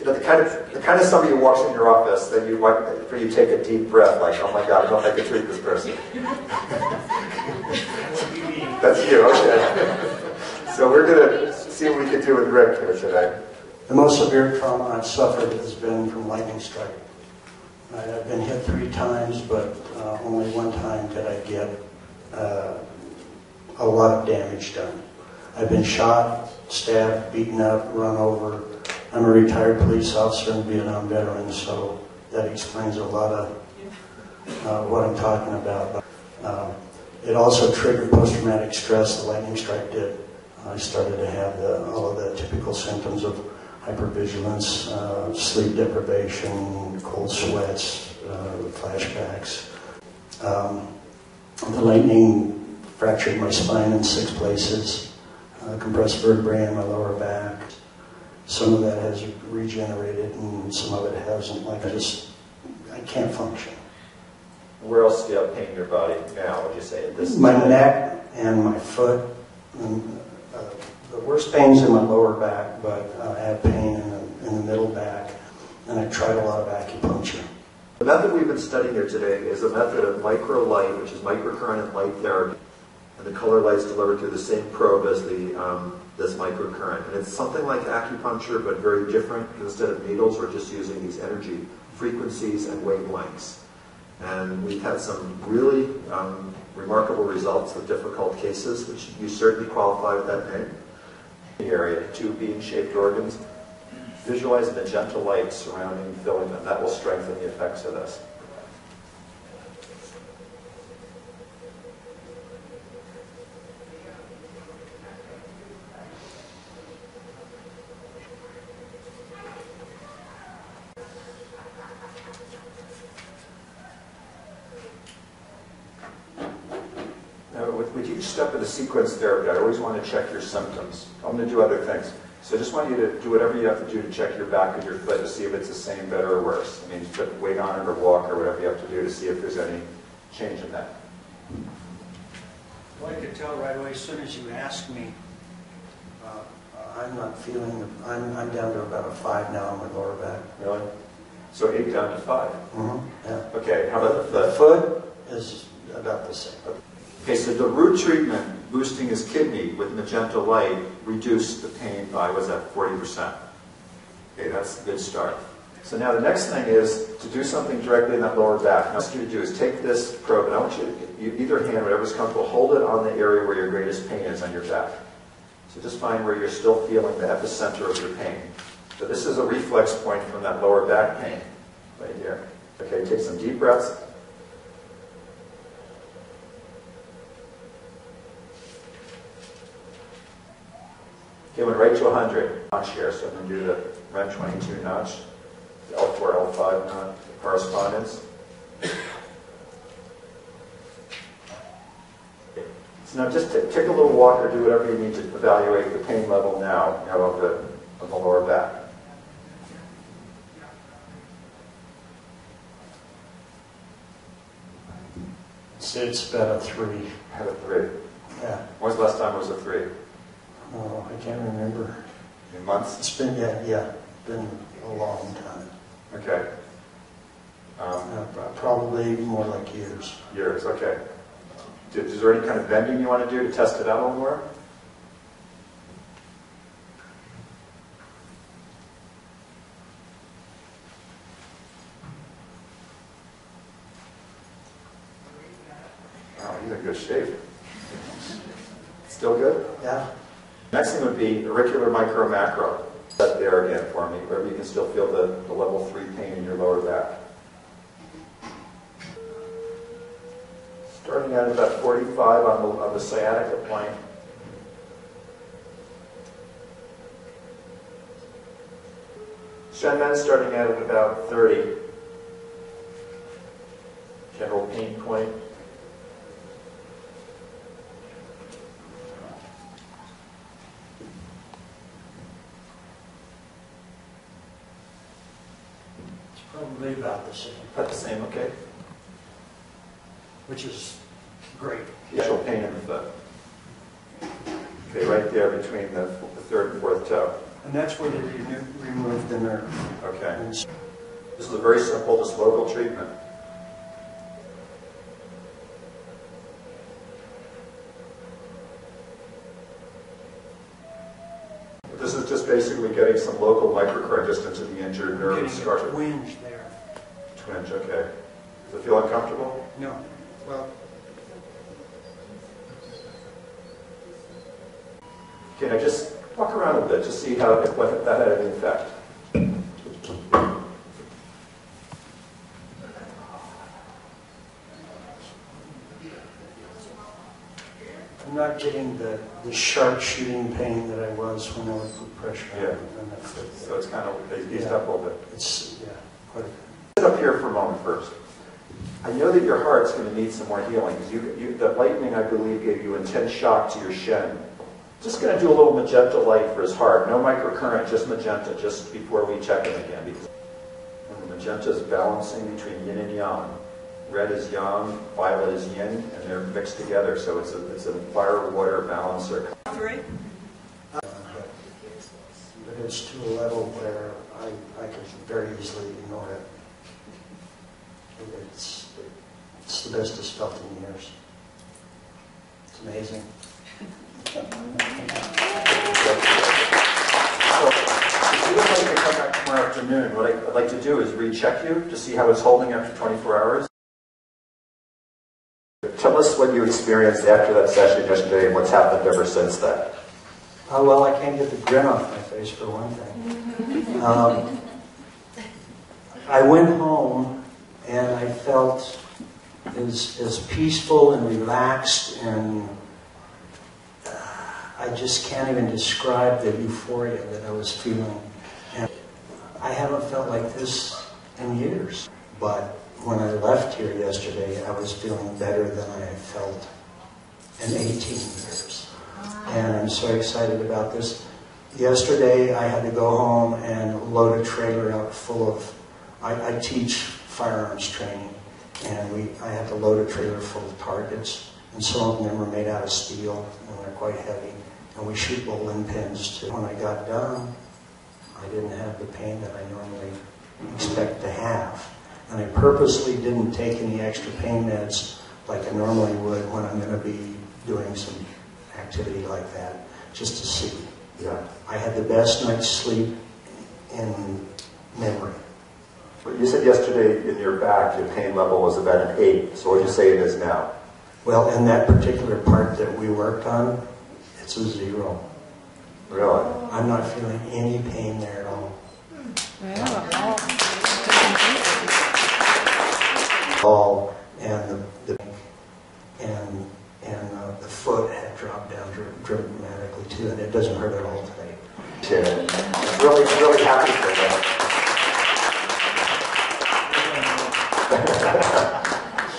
You know, the kind of somebody who walks in your office that you like, where you take a deep breath, like, oh my God, I don't think I can treat this person. That's you, okay. So we're going to see what we can do with Rick here today. The most severe trauma I've suffered has been from lightning strike. I've been hit 3 times, but only 1 time did I get a lot of damage done. I've been shot, stabbed, beaten up, run over. I'm a retired police officer and Vietnam veteran, so that explains a lot of what I'm talking about. It also triggered post-traumatic stress, the lightning strike did. I started to have all of the typical symptoms of hypervigilance, sleep deprivation, cold sweats, flashbacks. The lightning fractured my spine in 6 places, compressed vertebrae in my lower back. Some of that has regenerated and some of it hasn't. Like I can't function. Where else do you have pain in your body now, would you say? At this my neck and my foot. And, the worst pain's in my lower back, but I have pain in the middle back, and I tried a lot of acupuncture. The method we've been studying here today is a method of microlight, which is microcurrent and light therapy. And the color light's delivered through the same probe as this microcurrent. And it's something like acupuncture, but very different, because instead of needles, we're just using these energy frequencies and wavelengths. And we've had some really remarkable results with difficult cases, which you certainly qualify with that name. The area, 2 bean-shaped organs. Visualize a magenta light surrounding, filling them. That will strengthen the effects of this. With each step of the sequence therapy, I always want to check your symptoms. I'm going to do other things. So I just want you to do whatever you have to do to check your back of your foot to see if it's the same, better, or worse. I mean, put weight on it or walk or whatever you have to do to see if there's any change in that. Well, I could tell right away as soon as you asked me. I'm not feeling, I'm down to about a 5 now on my lower back. Really? So 8 down to 5? Mm-hmm, yeah. Okay, how about the foot is about the same. Okay, so the root treatment, boosting his kidney with magenta light, reduced the pain by, was that 40%? Okay, that's a good start. So now the next thing is to do something directly in that lower back. Now what I want you to do is take this probe, and I want you to, either hand, whatever's comfortable, hold it on the area where your greatest pain is on your back. So just find where you're still feeling the epicenter of your pain. So this is a reflex point from that lower back pain, right here. Okay, take some deep breaths. Okay, went right to 100 notch here, so I'm going to do the REM 22 notch, the L4, L5 notch, the correspondence. So now just take a little walk or do whatever you need to evaluate the pain level now of the lower back. It's about a 3. Had a 3. Yeah. When was the last time it was a 3? Oh, I can't remember. In months? It's been, yeah, been a long time. Okay. Probably more like years. Years, okay. Is there any kind of bending you want to do to test it out a little more? Wow, you're in good shape. Still good? Yeah. Next thing would be auricular micro macro. Set there again for me, where you can still feel the level 3 pain in your lower back. Starting at about 45 on the sciatica plane. Shenmen starting at about 30. General pain point. Probably about the same. About the same, okay. Which is great. Actual pain in the foot. Okay, right there between the 3rd and 4th toe. And that's where they removed the nerve. Okay. This is a very simple, just local treatment. This is just basically getting some local microcurrent just into the injured nerve and scar. Getting a twinge there. Twinge, okay. Does it feel uncomfortable? No. Well, Can I just walk around a bit to see how if that had any effect? I'm not getting the sharp shooting pain that I was when I would put pressure Yeah. on that foot. So it's kind of eased up a little bit. It's, yeah, quite a bit. Sit up here for a moment first. I know that your heart's going to need some more healing because the lightning, I believe, gave you intense shock to your shin. Just going to do a little magenta light for his heart. No microcurrent, just magenta, just before we check him again. Because when the magenta is balancing between yin and yang. Red is yang, violet is yin, and they're mixed together. So it's a fire-water balancer. But it's to a level where I could very easily ignore it. It's the best it's felt in years. It's amazing. So, if you would like to come back tomorrow afternoon, what I'd like to do is recheck you to see how it's holding after 24 hours. Tell us what you experienced after that session yesterday and what's happened ever since then. Well, I can't get the grin off my face for one thing. I went home and I felt as peaceful and relaxed, and I just can't even describe the euphoria that I was feeling. And I haven't felt like this in years. But when I left here yesterday, I was feeling better than I had felt in 18 years. And I'm so excited about this. Yesterday, I had to go home and load a trailer up full of, I teach firearms training, and I had to load a trailer full of targets, and some of them were made out of steel, and they're quite heavy, and we shoot bowling pins too. When I got done, I didn't have the pain that I normally expect to have. And I purposely didn't take any extra pain meds like I normally would when I'm going to be doing some activity like that, just to see. Yeah. I had the best night's sleep in memory. But you said yesterday in your back your pain level was about an 8. So what do you say it is now? Well, in that particular part that we worked on, it's a 0. Really? I'm not feeling any pain there at all. And the foot had dropped down dramatically too, and it doesn't hurt at all today. Yeah. Really happy for that.